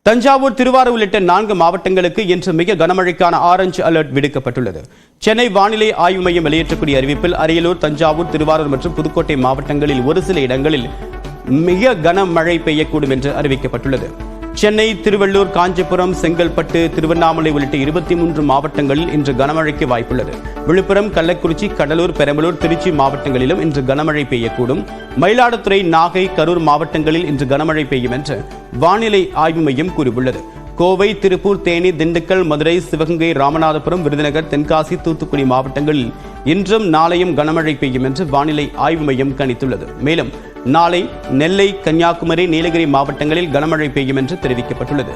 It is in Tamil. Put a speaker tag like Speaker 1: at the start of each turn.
Speaker 1: தஞ்சாவூர், திருவாரூர் உள்ளிட்ட 4 மாவட்டங்களுக்கு இன்று மிக கனமழைக்கான ஆரஞ்சு அலர்ட் விடுக்கப்பட்டுள்ளது. சென்னை வானிலை ஆய்வு மையம் வெளியிட்டக்கூடிய அறிவிப்பில் அரியலூர், தஞ்சாவூர், திருவாரூர் மற்றும் புதுக்கோட்டை மாவட்டங்களில் ஒரு சில இடங்களில் மிக கனமழை பெய்யக்கூடும் என்று அறிவிக்கப்பட்டுள்ளது. சென்னை, திருவள்ளூர், காஞ்சிபுரம், செங்கல்பட்டு, திருவண்ணாமலை உள்ளிட்ட 23 மாவட்டங்களில் இன்று கனமழைக்கு வாய்ப்புள்ளது. விழுப்புரம், கள்ளக்குறிச்சி, கடலூர், பெரம்பலூர், திருச்சி மாவட்டங்களிலும் இன்று கனமழை பெய்யக்கூடும். மயிலாடுதுறை, நாகை, கரூர் மாவட்டங்களில் இன்று கனமழை பெய்யும் என்று வானிலை ஆய்வு மையம் கூறியுள்ளது. கோவை, திருப்பூர், தேனி, திண்டுக்கல், மதுரை, சிவகங்கை, ராமநாதபுரம், விருதுநகர், தென்காசி, தூத்துக்குடி மாவட்டங்களில் இன்றும் நாளையும் கனமழை பெய்யும் என்று வானிலை ஆய்வு மையம் கணித்துள்ளது. மேலும் நாளை நெல்லை, கன்னியாகுமரி, நீலகிரி மாவட்டங்களில் கனமழை பெய்யும் என்று தெரிவிக்கப்பட்டுள்ளது.